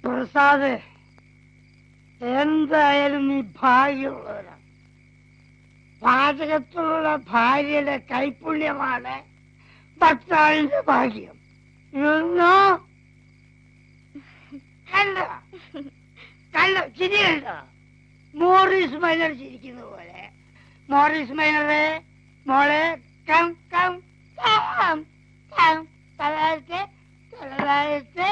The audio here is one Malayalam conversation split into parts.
പ്രസാദ്, എന്തായാലും നീ ഭാഗ്യമുള്ളവരാണ്. പാചകത്തിലുള്ള ഭാര്യയുടെ കൈപുണ്യമാണ് ഭർത്താവിന്റെ ഭാഗ്യം. കണ്ടോ കണ്ടോ, ചിരി കണ്ടോ? മോറിസ് മൈനർ ചിരിക്കുന്ന പോലെ. മോറിസ് മൈനറെ മോളെ, കം കം കം കം തലത്തെ തലത്തെ.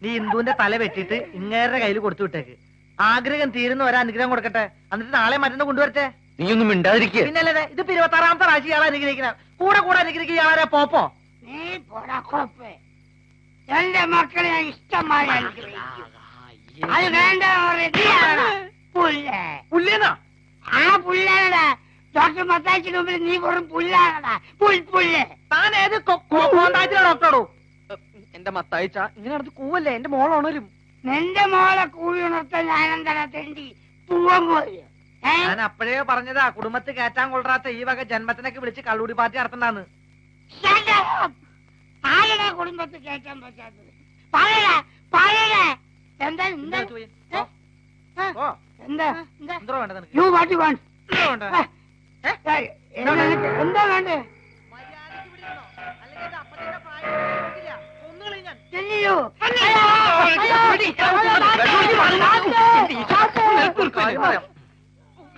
നീ ഇന്ദുവിന്റെ തല വെട്ടിട്ട് ഇങ്ങേരുടെ കയ്യിൽ കൊടുത്തു വിട്ടേക്ക്. ആഗ്രഹം തീരുന്ന ഒരനുഗ്രഹം കൊടുക്കട്ടെ, എന്നിട്ട് നാളെ മറ്റന്ന് കൊണ്ടുവരട്ടെ. നീ ഒന്നും മിണ്ടാതിരിക്കുക. പിന്നല്ലേ ഇതിപ്പോ 26ാമത്തെ പ്രാവശ്യം ഇയാളെ അനുഗ്രഹിക്കുന്ന. കൂടെ കൂടെ അനുഗ്രഹിക്കുക ഇയാളെ പോപ്പോ. നീ പോടാ കോപ്പേ. എന്റെ മക്കളെ ഞാൻ ഇഷ്ടമായി അനുഗ്രഹിക്കും. അത് വേണ്ട പുല്ലേന്നാ? ആ പുല്ലാണടാ. ഡോക്ടർ മത്തായിച്ചിന് മുമ്പിൽ നീ വെറും പുല്ലാണടാ. പുല്ല്. താൻ ഏത് കോണ്ടാക്റ്റിലാണ് ഡോക്ടറോ? എന്റെ മത്തായിച്ച ഇങ്ങനെ അടുത്ത് കൂവല്ലേ, എന്റെ മോളോണരും. നിന്റെ മോളെ കൂടി ഉണർത്താൻ ഞാനെന്താ തെണ്ടി പൂവൻ കോഴി? ഞാൻ അപ്പോഴേ പറഞ്ഞതാ, കുടുംബത്തിൽ കയറ്റാൻ കൊള്ളാത്ത ഈ വക ജന്മത്തിനൊക്കെ വിളിച്ച് കള്ളൂടി പാർട്ടി നടത്തണ്ടാന്ന്. ആരുടെ കുടുംബത്തിൽ കയറ്റാൻ പറ്റാത്തത്? പറയടാ പറയടാ. എന്താ എന്താ എന്താ എന്തോ വേണ്ട നിനക്ക്? You what you want? എന്താ വേണ്ടേ?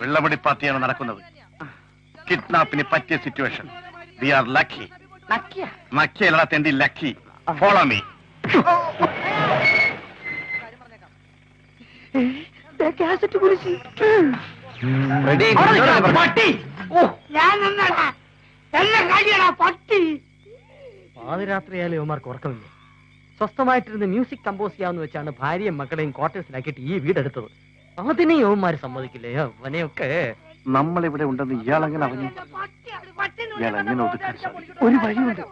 വെള്ളമടി പാർട്ടിയാണ് നടക്കുന്നത്. കിഡ്നാപ്പിന് പറ്റിയ സിറ്റുവേഷൻ. We are lucky. ലക്കിയല്ല തെണ്ടി, ലക്കി. Follow me. പാതിരാത്രിയായാലും ഇവന്മാർക്ക് ഉറക്കമില്ല. സ്വസ്ഥമായിട്ടിരുന്ന് മ്യൂസിക് കമ്പോസ് ചെയ്യാന്ന് വെച്ചാണ് ഭാര്യയും മക്കളെയും ക്വാർട്ടേഴ്സിലാക്കിയിട്ട് ഈ വീടെടുത്തത്. അതിനെ യവന്മാര് സമ്മതിക്കില്ലേ? അവനെയൊക്കെ നമ്മളിവിടെ ഉണ്ടെന്ന് ഇയാളെങ്ങനെ അറിഞ്ഞു? ഇയാൾ എങ്ങനെ ഒതുക്കാൻ സാധിക്കും? ഒരു വഴിയുണ്ട്.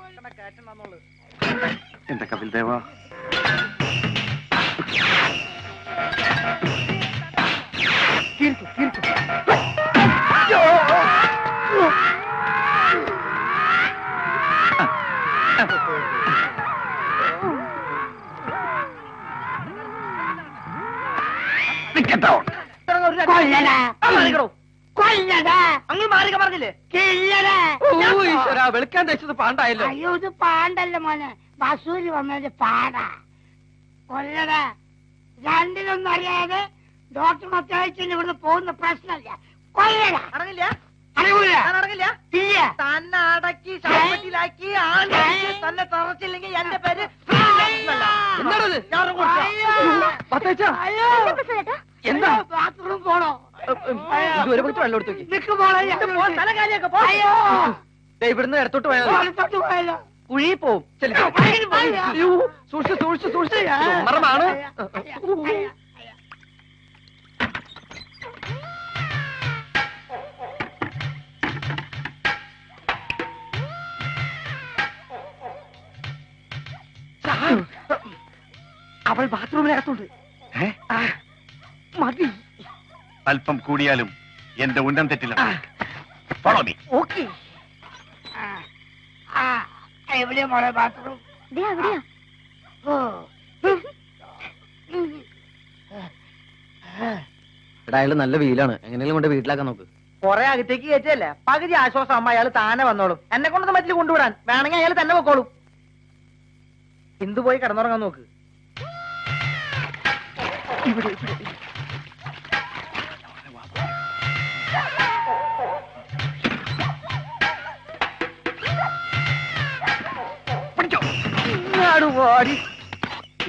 എന്റെ കപിൽ ദേവ, അങ്ങ് മാറിക പറഞ്ഞില്ലേ? വെളുക്കാൻ തയ്ച്ചത് പാണ്ടായല്ലോ. അയ്യോ, ഇത് പാണ്ടല്ല മോനെ, ബസൂരി വന്നതിന്റെ പാടാ. കൊല്ലടാ. രണ്ടിലൊന്നും അറിയാതെ ഡോക്ടർ മത്തായിച്ചിന് ഇവിടുന്ന് പോകുന്ന പ്രശ്നമല്ല. കൊല്ലടാ. അടങ്ങില്ല അറിയൂല. അടങ്ങില്ല. ഇല്ല. തന്നെ അടക്കി ശവപ്പെട്ടിയിലാക്കി തന്നെ തറച്ചില്ലെങ്കിൽ എന്റെ പേര് എന്താ ബാത്റൂം പോണോ? ഇതുവരെ പോയിട്ട് വെള്ളം എടുത്തു നോക്കി. നിക്ക് മോളെ, ഇവിടുന്ന് ഇടത്തോട്ട് പോയാൽ പോയാലോ? കുഴി പോവും. സൂക്ഷിച്ച് സൂക്ഷിച്ച് സൂക്ഷിച്ച് മറമാണ്. അവൾ ബാത്റൂമിനകത്തുണ്ട്. മതി. അല്പം കൂടിയാലും എന്റെ ഉന്നം തെറ്റില്ല. Follow me. ഓക്കെ. എവിടെയാ മോളെ ബാത്റൂം? എടാ, അയാള് നല്ല വീലാണ്. എങ്ങനെയും കൊണ്ട് വീട്ടിലാക്കാൻ നോക്ക്. കൊറേ അകത്തേക്ക് കയറ്റല്ലേ, പകുതി ആശ്വാസം അമ്മ അയാൾ താനെ വന്നോളും. എന്നെ കൊണ്ടൊന്നും പറ്റില്ല കൊണ്ടുവിടാൻ. വേണമെങ്കിൽ അയാൾ തന്നെ വെക്കോളും. ഇന്ദു പോയി കിടന്നുറങ്ങാൻ നോക്ക്.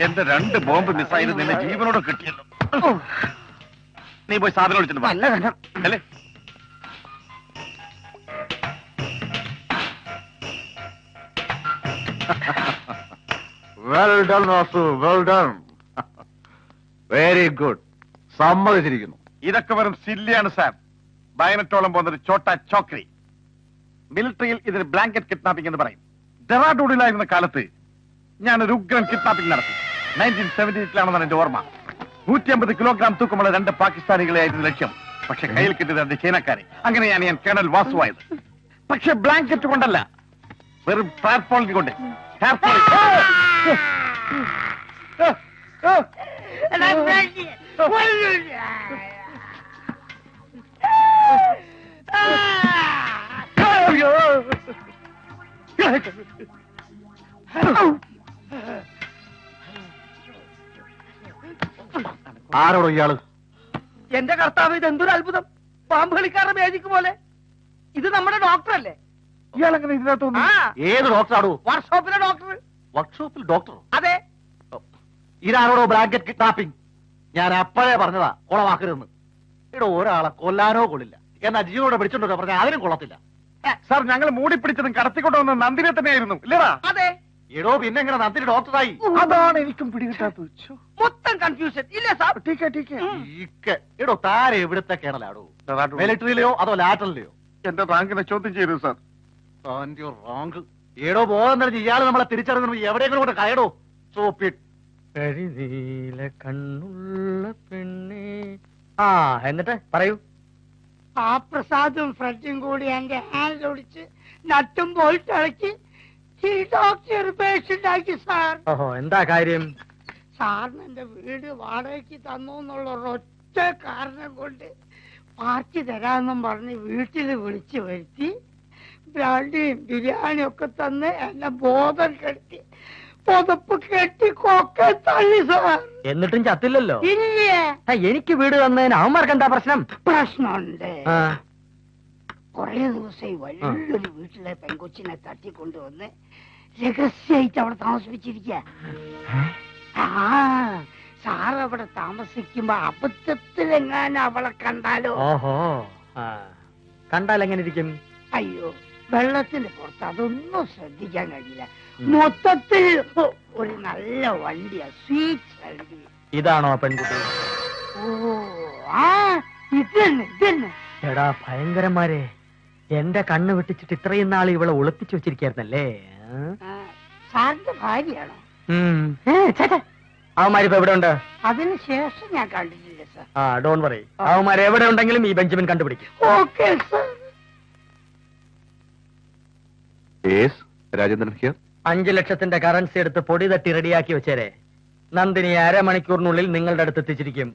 എന്റെ 2 ബോംബ് മിസൈൽ നിന്നെ ജീവനോടെ കിട്ടിയല്ലോ. നീ പോയി സാധനം വിളിച്ചിട്ട് അല്ലേ? Well done Vasu, well done. Very good. സമ്മതിച്ചിരിക്കുന്നു. ഇതൊക്കെ വെറും സില്ലിയാണ് സാർ. ബയനറ്റോളം പോകുന്നൊരു ചോട്ട ചോക്രി. മിലിറ്ററിയിൽ ഇതിന് ബ്ലാങ്കറ്റ് കിഡ്നാപ്പിംഗ് എന്ന് പറയും. ഡെറാഡൂണിലായിരുന്ന കാലത്ത് ഞാനൊരു ഉഗ്രൻ കിഡ്നാപ്പിംഗ് നടത്തി. 1978 എന്റെ ഓർമ്മ. 150 കിലോഗ്രാം തൂക്കമുള്ള 2 പാകിസ്ഥാനികളെ ആയിരുന്നു ലക്ഷ്യം. പക്ഷെ കയ്യിൽ കിട്ടിയത് 2 ചൈനക്കാരെ. അങ്ങനെയാണ് ഞാൻ കേണൽ വാസുവായത്. പക്ഷെ ബ്ലാങ്കറ്റ് കൊണ്ടല്ല, വെറും ടാർപോളിൻ കൊണ്ട്. എടാ ബ്രാൻഡി, കൊല്ലൂല. ആരോടോ ഇയാള്? എന്റെ കർത്താവ്, ഇത് എന്തൊരു അത്ഭുതം! പാമ്പ് കളിക്കാരുടെ മാജിക് പോലെ. ഇത് നമ്മുടെ ഡോക്ടറല്ലേ? ഇയാളെങ്ങനെ ഇതിനകത്ത് വന്നു? ഏത് ഡോക്ടറാടോ? വർക്ക്ഷോപ്പിലെ ഡോക്ടർ. വർക്ക്ഷോപ്പിൽ ഡോക്ടറോ? അതെ. ഇതാണോടോ ബ്ലാങ്കറ്റ് കിഡ്നാപ്പിംഗ്? ഞാൻ അപ്പോഴേ പറഞ്ഞതാ കൊളവാക്കരുതെന്ന്. ഇവിടെ ഒരാളെ കൊല്ലാനോ കൊള്ളില്ല, എന്നാ ജീവനോടെ പിടിച്ചോണ്ടോ പറഞ്ഞാൽ അതിനും കൊള്ളത്തില്ല. സാർ, ഞങ്ങൾ മൂടിപ്പിടിച്ചതും കടത്തിക്കൊണ്ടുവന്ന നന്ദിനെ തന്നെയായിരുന്നു, ഇല്ലടാ? അതെ. എടോ, പിന്നെ എങ്ങനെ നന്ദിനി ഡോക്ടറായി? അതാണ് എനിക്കും പിടികിട്ടാത്തത്. മൊത്തം കൺഫ്യൂഷൻ ഇല്ലേ സാർ? എടോ, താരെ എവിടുത്തെ കേണലാടോ? മിലിറ്ററിയിലെയോ അതോ ലാറ്ററിലെയോ? എന്റെ റാങ്കിനെ ചോദ്യം ചെയ്തു സാർ. റാങ്ക് ഏടോ ബോധം തെളിഞ്ഞ് ഇയാള് നമ്മളെ തിരിച്ചറിഞ്ഞു എവിടെയെങ്കിലും കൊണ്ട് കയടോ. സോപ്പിട്ട് കരിനീല കണ്ണുള്ള പെണ്ണേ. ആ, എന്നിട്ട് പറയൂ. ആ പ്രസാദും ഫ്രണ്ടും കൂടി എന്റെ ഹാൻഡ് ഒടിച്ച് നട്ടും ബോൾട്ട് ഇളക്കി ഈ ഡോക്ടർ പേഷ്യന്റ് ആക്കി സാർ. ഓഹോ, എന്താ കാര്യം? സാറിന് എന്റെ വീട് വാടകയ്ക്ക് തന്നു എന്നുള്ള ഒരൊറ്റ കാരണം കൊണ്ട് പാർട്ടി തരാമെന്നും പറഞ്ഞ് വീട്ടിൽ വിളിച്ചു വരുത്തി ബ്രാൻഡിയും ബിരിയാണിയും ഒക്കെ തന്ന് എന്നെ ബോധം കെട്ടി പുതപ്പ് കെട്ടി കൊക്കെ തള്ളി സാർ. എന്നിട്ടും ചത്തില്ലല്ലോ? ഇല്ലേ. എനിക്ക് വീട് തന്നതിന് അവന്മാർക്ക് എന്താ പ്രശ്നം? പ്രശ്നമുണ്ട്. ആ, കൊറേ ദിവസമായി വലിയൊരു വീട്ടിലെ പെൺകൊച്ചിനെ തട്ടിക്കൊണ്ടുവന്ന് രഹസ്യമായിട്ട് അവിടെ താമസിപ്പിച്ചിരിക്ക. ആ, സാർ അവിടെ താമസിക്കുമ്പോ അബദ്ധത്തിലെങ്ങാനും അവളെ കണ്ടാലോ? ഓഹോ, കണ്ടാൽ എങ്ങനെ ഇരിക്കും? അയ്യോ, വെള്ളത്തിന്റെ പുറത്ത് അതൊന്നും ശ്രദ്ധിക്കാൻ കഴിയില്ല. മൊത്തത്തിൽ ഒരു നല്ല വണ്ടിയാ, സ്വീറ്റ് വണ്ടി. ഇതാണോ പെൺകുട്ടി? ഓ, ആ, ഇതന്നെ. എടാ ഭയങ്കരന്മാരെ, എന്റെ കണ്ണ് വെട്ടിച്ചിട്ട് ഇത്രയും നാൾ ഇവളെ ഒളിപ്പിച്ചു വെച്ചിരിക്കായിരുന്നല്ലേ? സാറിന്റെ ഭാര്യയാണോ? അവന്മാരിപ്പോ എവിടെ ഉണ്ട്? അതിന് ശേഷം ഞാൻ കണ്ടിട്ടില്ല സാർ. ആ, ഡോൺ വറി. അവന്മാർ എവിടെ ഉണ്ടെങ്കിലും ഈ ബെഞ്ചമിൻ കണ്ടുപിടിക്കും. Okay sir. രാജേന്ദ്രൻ ഹിയർ. 5 ലക്ഷത്തിന്റെ കറൻസി എടുത്ത് പൊടി തട്ടി റെഡിയാക്കി വെച്ചേരെ. നന്ദിനി 1/2 മണിക്കൂറിനുള്ളിൽ നിങ്ങളുടെ അടുത്ത് എത്തിച്ചിരിക്കും.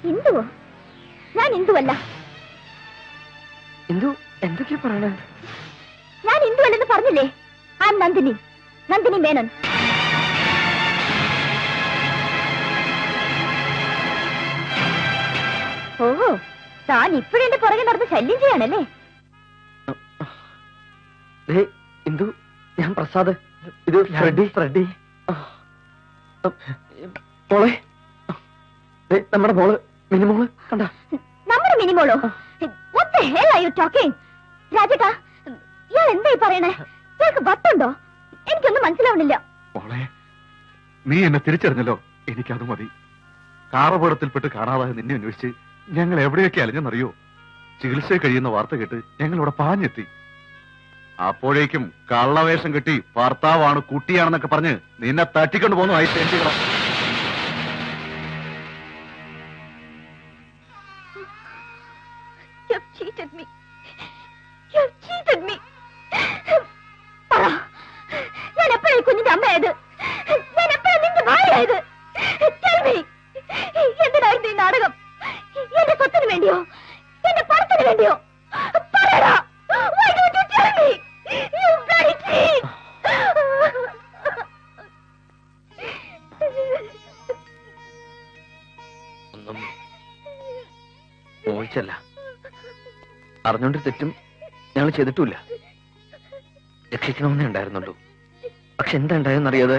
ഹിന്ദുവോ? ഞാൻ ഹിന്ദുവല്ല. എന്തൊക്കെയാ പറയണേ? ഞാൻ ഹിന്ദുവല്ലെന്ന് പറഞ്ഞില്ലേ? ആ നന്ദിനി, നന്ദിനി മേനൻ. ഓഹോ, താൻ ഇപ്പോഴെന്റെ പുറകെ നടന്ന് ശല്യം ചെയ്യാണല്ലേ? ഇന്ദു, ഞാൻ പ്രസാദ്. ഇത് ഫ്രെഡി. മോളെ, നമ്മുടെ മോള് മിനിമോള് കണ്ട. നമ്മുടെ മിനിമോളോ? What the hell are you talking? രാജേട്ടാ, ഇയാൾ എന്തായി പറയണേ? ഇയാൾക്ക് വട്ടുണ്ടോ? എനിക്കൊന്നും മനസ്സിലാവണില്ല. മോളെ, നീ എന്നെ തിരിച്ചറിഞ്ഞല്ലോ, എനിക്കത് മതി. കാറപകടത്തിൽപ്പെട്ട് കാണാതായ നിന്നെ അന്വേഷിച്ച് ഞങ്ങൾ എവിടെയൊക്കെ അലഞ്ഞെന്നറിയോ? ചികിത്സ കഴിയുന്ന വാർത്ത കേട്ട് ഞങ്ങൾ ഇവിടെ പാഞ്ഞെത്തി. അപ്പോഴേക്കും കള്ളവേഷം കെട്ടി ഭർത്താവാണ് കുട്ടിയാണെന്നൊക്കെ പറഞ്ഞ് നിന്നെ തട്ടിക്കൊണ്ട് പോകുന്നു. ആയിത്തേണ്ടികളാം. ഞാൻ എപ്പോഴായി കുഞ്ഞിന്റെ അമ്മയായത്? ഞാൻ എപ്പോഴാണ് നിന്റെ ഭാര്യയായത്? എന്തിനായിരുന്നു ഈ നാടകം? എന്റെ സ്വത്തിന് വേണ്ടിയോ? എന്റെ പണത്തിന് വേണ്ടിയോ? പറയടാ. Why don't you tell me? You bloody thief! ഒന്നും മോഹിച്ചല്ല, അറിഞ്ഞോണ്ട് തെറ്റും ഞങ്ങൾ ചെയ്തിട്ടില്ല. രക്ഷിക്കണമെന്നേ ഉണ്ടായിരുന്നുള്ളൂ. പക്ഷെ എന്താ ഉണ്ടായെന്നറിയാതെ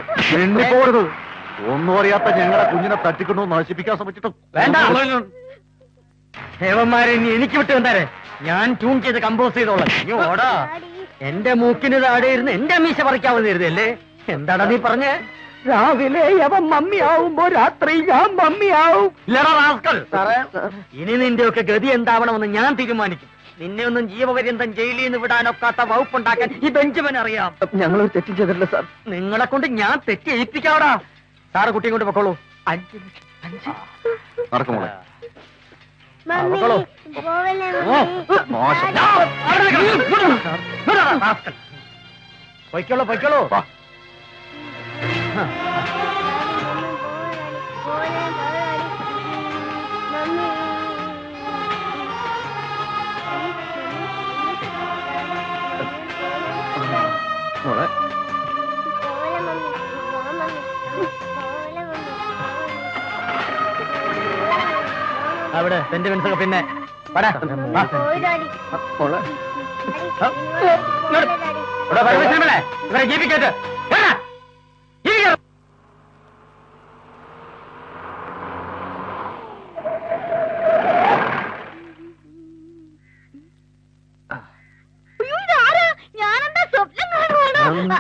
പോകരുത്. ഒന്നും അറിയാത്ത ഞങ്ങളെ കുഞ്ഞിനെ തട്ടിക്കൊണ്ടു നശിപ്പിക്കാൻ ശ്രമിച്ചിട്ട് വേണ്ട. ദേവന്മാരെ ഇനി എനിക്ക് വിട്ടു തന്നാരെ. ഞാൻ ട്യൂൺ ചെയ്ത് കമ്പോസ് ചെയ്തോളാം. നീ ഓടാ. എന്റെ മൂക്കിന് താഴെ ഇരുന്ന് എന്റെ മീശ പറിക്കാവുന്നല്ലേ? എന്താടാ നീ പറഞ്ഞേ? രാവിലെ അവൻ മമ്മിയാവുമ്പോ രാത്രി ഞാൻ മമ്മിയാവും. ഇനി നിന്റെ ഒക്കെ ഗതി എന്താവണമെന്ന് ഞാൻ തീരുമാനിക്കും. നിന്നെ ഒന്നും ജീവപര്യന്തം ജയിലിൽ നിന്ന് വിടാനൊക്കാത്ത വകുപ്പുണ്ടാക്കാൻ ഈ ബെഞ്ചമിൻ അറിയാം. ഞങ്ങളൊരു തെറ്റും ചെയ്തിട്ടില്ല സാർ. നിങ്ങളെ കൊണ്ട് ഞാൻ തെറ്റി ഏൽപ്പിക്കാവടാ. സാറ് കുട്ടിയും കൊണ്ട് പൊക്കോളൂ. 5 ലക്ഷം. നടക്കുമോളെ. പൊയ്ക്കോളൂ പൊയ്ക്കോളൂ. അവിടെ സെന്റിമെന്റ്സ് പിന്നെ ഇവരെ ജീവിക്കട്ടെ. ഞാനെന്താ സ്വപ്നം കാണുവാണോ?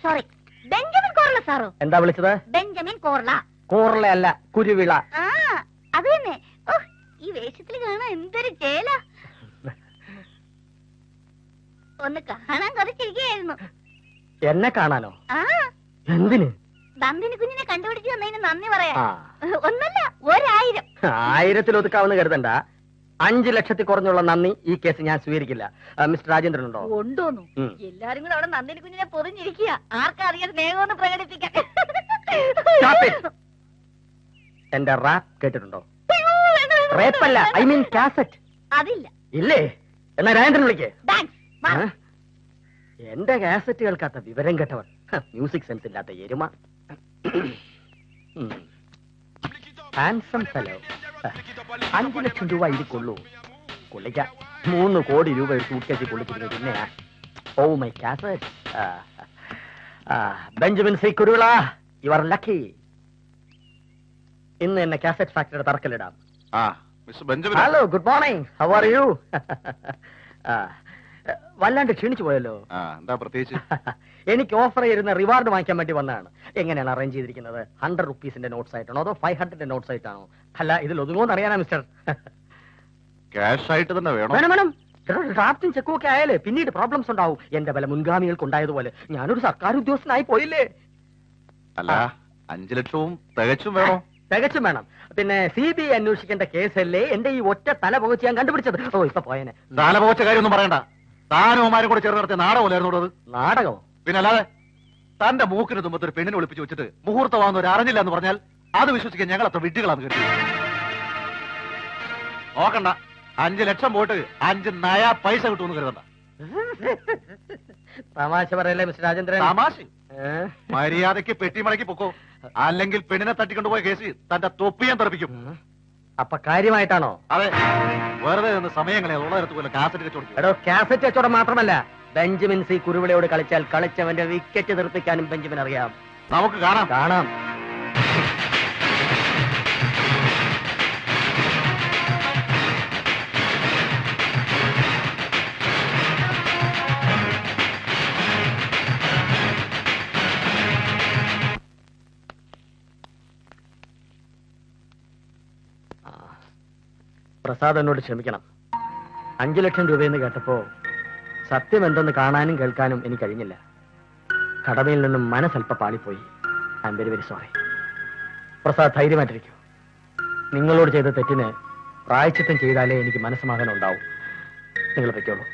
Sorry, Benjamin കോർല സാറോ? എന്താ വിളിച്ചത്? ബെഞ്ചമിൻ കോർല. കോർല അല്ല, കുരുവിള. ആ, അത് തന്നെ. ഈ വേഷത്തിൽ കാണാൻ എന്തൊരു ചേല. ഒന്ന് കാണാൻ കുറച്ചിരിക്കുകയായിരുന്നു. എന്നെ കാണാനോ? ആ, എന്തിന്? നന്ദിനി കുഞ്ഞിനെ കണ്ടുപിടിച്ചു വന്നതിന് നന്ദി പറയാ. ആ, ഒന്നല്ല 1000. 1000 ഒതുക്കാവുന്ന കരുതണ്ട. 5 ലക്ഷത്തിൽ കുറഞ്ഞുള്ള നന്ദി ഈ കേസ് ഞാൻ സ്വീകരിക്കില്ല. മിസ്റ്റർ രാജേന്ദ്രൻ ഉണ്ടോ? ഉണ്ടോന്നു? എല്ലാരും കൂടെ അവിടെ നന്ദിനി കുഞ്ഞിനെ പൊതിഞ്ഞിരിക്കുക. ആർക്കാ അറിയാൻ സ്നേഹമൊന്ന് പ്രകടിപ്പിക്കാൻ. Stop it. എന്റെ റാപ്പ് കേട്ടിട്ടുണ്ടോ? റേപ്പല്ല, ഐ മീൻ കാസറ്റ്. അതില്ല. ഇല്ലേ? എന്നാ രാജേന്ദ്രൻ വിളിക്കേ. താങ്ക്സ്. എന്റെ കാസറ്റ് കേൾക്കാത്ത വിവരം കേട്ടവർ. മ്യൂസിക് സെൻസ് ഇല്ലാത്ത എരുമ. Handsome fellow. 5 ലക്ഷം രൂപ ഇത് കൊള്ളൂ. കൊള്ളിക്ക 3 കോടി രൂപ സൂട്ട്കേസിൽ കൊള്ളിച്ചിരുന്നു. പിന്നെ oh my cassette. Benjamin C Kuruvila, you are lucky. ഇന്ന് എന്നെ കാസറ്റ് ഫാക്ടറിയുടെ തറക്കല്ലിടാം. Mister Benjamin. Hello, good morning. How are you? വല്ലാണ്ട് ക്ഷീണിച്ചു പോയല്ലോ. എന്താ പ്രത്യേകിച്ച്? എനിക്ക് ഓഫർ ചെയ്യുന്ന റിവാർഡ് വാങ്ങിക്കാൻ വേണ്ടി വന്നതാണ്. എങ്ങനെയാണ് അറേഞ്ച് ചെയ്തിരിക്കുന്നത്? 100 റുപ്പീസിന്റെ നോട്ട്സ് ആയിട്ടാണോ അതോ 500 നോട്ട്സ് ആയിട്ടാണോ? അല്ല, ഇതിൽ ഒതുങ്ങുമെന്ന് അറിയാനാ മിസ്റ്റർ. ക്യാഷ് ആയിട്ട് തന്നെ വേണം. വേണം വേണം. ഡ്രാഫ്റ്റും ചെക്കും ഒക്കെ ആയാലേ പിന്നീട് പ്രോബ്ലംസ് ഉണ്ടാവും. എന്റെ പല മുൻഗാമികൾക്ക് ഉണ്ടായതുപോലെ ഞാനൊരു സർക്കാർ ഉദ്യോഗസ്ഥനായി പോയില്ലേ. അല്ല, 5 ലക്ഷവും തികച്ചും വേണോ? തികച്ചും വേണം. പിന്നെ CBI അന്വേഷിക്കേണ്ട കേസല്ലേ എന്റെ ഈ ഒറ്റ തല പുകച്ച് ഞാൻ കണ്ടുപിടിച്ചത്. ഓ, ഇപ്പൊ പോയനെ. തല പുകച്ച കാര്യമൊന്നും പറയണ്ട. താനുമാരും കൂടെ ചേർന്ന് നടത്തിയ നാടകമല്ലായിരുന്നു. നാടകമോ? പിന്നെ അല്ലാതെ തന്റെ മൂക്കിന് തുമ്പത്ത് ഒരു പെണ്ണിനെ ഒളിപ്പിച്ച് വെച്ചിട്ട് മുഹൂർത്തമാകുന്നവർ അറിഞ്ഞില്ല എന്ന് പറഞ്ഞാൽ അത് വിശ്വസിക്കാൻ ഞങ്ങൾ അത്ര വിഡ്ഢികളാണ് കേട്ടത്. നോക്കണ്ട, 5 ലക്ഷം പോയിട്ട് 5 നയാ പൈസ കിട്ടുമെന്ന് കരുതണ്ട. തമാശ പറയല്ലേ മിസ്റ്റർ രാജേന്ദ്രൻ? തമാശ. മര്യാദയ്ക്ക് പെട്ടിമടക്കി പൊക്കോ, അല്ലെങ്കിൽ പെണ്ണിനെ തട്ടിക്കൊണ്ടുപോയ കേസ് തന്റെ തൊപ്പിയാൻ തെറിപ്പിക്കും. അപ്പൊ കാര്യമായിട്ടാണോ? അതെ, വെറുതെ നിന്ന് സമയങ്ങളെ ഉള്ളതിടത്ത് പോലെ കാസറ്റ് കച്ചവടം. എടോ, കാസറ്റ് കച്ചവടം മാത്രമല്ല, ബെഞ്ചമിൻ സി കുരുവിളയോട് കളിച്ചാൽ കളിച്ചവന്റെ വിക്കറ്റ് തെറിപ്പിക്കാനും ബെഞ്ചമിൻ അറിയാം. നമുക്ക് കാണാം. കാണാം. പ്രസാദ് എന്നോട് ക്ഷമിക്കണം. 5 ലക്ഷം രൂപയെന്ന് കേട്ടപ്പോ സത്യം എന്തെന്ന് കാണാനും കേൾക്കാനും എനിക്ക് കഴിഞ്ഞില്ല. കടമയിൽ നിന്നും മനസ്സൽപ്പ പാളിപ്പോയി. I'm very very sorry. Prasad, ധൈര്യമായിട്ടിരിക്കൂ. നിങ്ങളോട് ചെയ്ത തെറ്റിന് പ്രായശ്ചിത്തം ചെയ്താലേ എനിക്ക് മനസ്സമാധാനം ഉണ്ടാവും. നിങ്ങൾ പൊയ്ക്കോളൂ.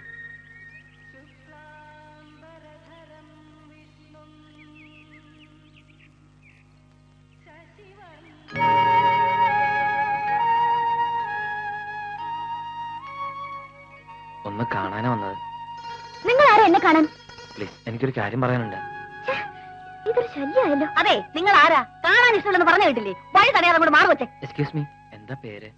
ഒന്ന് കാണാനാ വന്നത്. നിങ്ങൾ ആരാ എന്നെ കാണാൻ? പ്ലീസ്, എനിക്കൊരു കാര്യം പറയാനുണ്ട്. ഇതൊരു ശല്യമായല്ലോ. അതെ, നിങ്ങൾ ആരാ? കാണാൻ ഇഷ്ടമുള്ളെന്ന് പറഞ്ഞു കേട്ടില്ലേ? വഴി തടയാതെ കൂടെ മാറി വെച്ചേ. എക്സ്ക്യൂസ് മീ, എന്താ പേര്?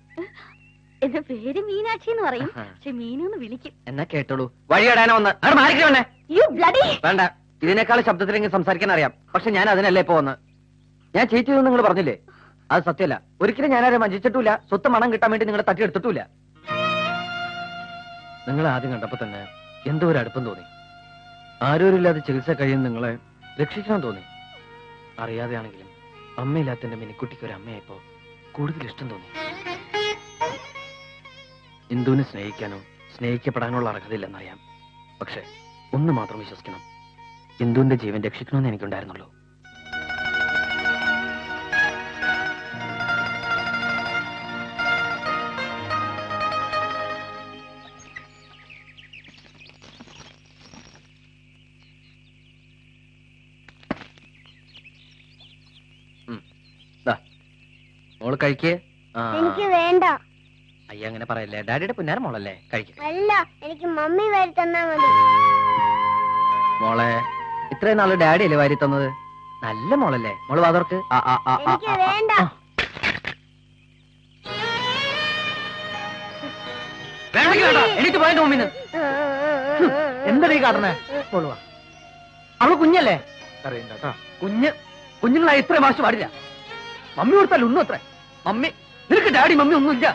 എന്റെ പേര് മീനാക്ഷി എന്ന് പറയും. പക്ഷെ മീനു എന്ന് വിളിക്കും. എന്നാ കേട്ടോളൂ. വഴിയടാനാ വന്ന് അവിടെ മാറിക്കണേ. You bloody. വേണ്ട, ഇതിനേക്കാൾ ശബ്ദത്തിലെങ്കിൽ സംസാരിക്കാൻ അറിയാം. പക്ഷെ ഞാൻ അതിനല്ലേ ഇപ്പൊ വന്ന്. ഞാൻ ചീറ്റ് ചെയ്തെന്ന് നിങ്ങൾ പറഞ്ഞില്ലേ? അത് സത്യമല്ല. ഒരിക്കലും ഞാനാരും വഞ്ചിച്ചിട്ടില്ല. സ്വത്ത് മണം കിട്ടാൻ വേണ്ടി നിങ്ങളെ തട്ടിയെടുത്തിട്ടില്ല. നിങ്ങൾ ആദ്യം കണ്ടപ്പോ തന്നെ എന്തോ ഒരു അടുപ്പം തോന്നി. ആരോരില്ലാതെ ചികിത്സ കഴിയുന്ന നിങ്ങളെ രക്ഷിക്കണം തോന്നി. അറിയാതെയാണെങ്കിലും അമ്മയില്ലാത്ത എന്റെ മിനിക്കുട്ടിക്ക് ഒരു അമ്മയായപ്പോ കൂടുതൽ ഇഷ്ടം തോന്നി. ഇന്ദുവിനെ സ്നേഹിക്കാനോ സ്നേഹിക്കപ്പെടാനുള്ള അർഹതയില്ലെന്നറിയാം. പക്ഷെ ഒന്ന് മാത്രം വിശ്വസിക്കണം, ഇന്ദുവിന്റെ ജീവൻ രക്ഷിക്കണമെന്ന് എനിക്കുണ്ടായിരുന്നുള്ളൂ. മോള് കഴിക്കേ. എനിക്ക് വേണ്ട. അയ്യ, അങ്ങനെ പറയല്ലേ. ഡാഡിയുടെ പുന്നാര മോളല്ലേ, കഴിക്കേ. അല്ല, എനിക്ക് മമ്മി വാരി തന്നാ മതി. മോളെ, ഇത്രയും നാള് ഡാഡി അല്ലേ വാരി തന്നത്? നല്ല മോളല്ലേ. മോള് വാതർക്ക്. എനിക്ക് വേണ്ട. എനിക്ക് പോയതിന്റെ മുമ്പിന്ന് എന്താ ഈ കാട്ടണേ? കൊള്ളുവാ, അവള് കുഞ്ഞല്ലേ? അറിയണ്ട. കുഞ്ഞുങ്ങളായി ഇത്രയും മാസം പാടില്ല. മമ്മി കൊടുത്താൽ ഒന്നും അത്ര. മമ്മി, നിനക്ക് ഡാഡി മമ്മി ഒന്നുമില്ല.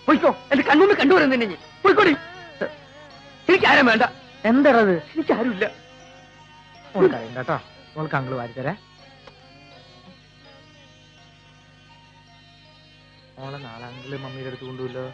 പോയിക്കോ, എന്റെ കണ്ണുമ്മി കണ്ടുവരുന്ന പോയിക്കോടി. എനിക്കാരും വേണ്ട. എന്താണത്? എനിക്കാരുമില്ല. മോൾക്കറിയണ്ടോ? മോൾക്ക് അങ്കിള് വാരിത്തരാ. മോളെ നാളെ അങ്കിള് മമ്മിയുടെ അടുത്ത് കൊണ്ടുപോലോ.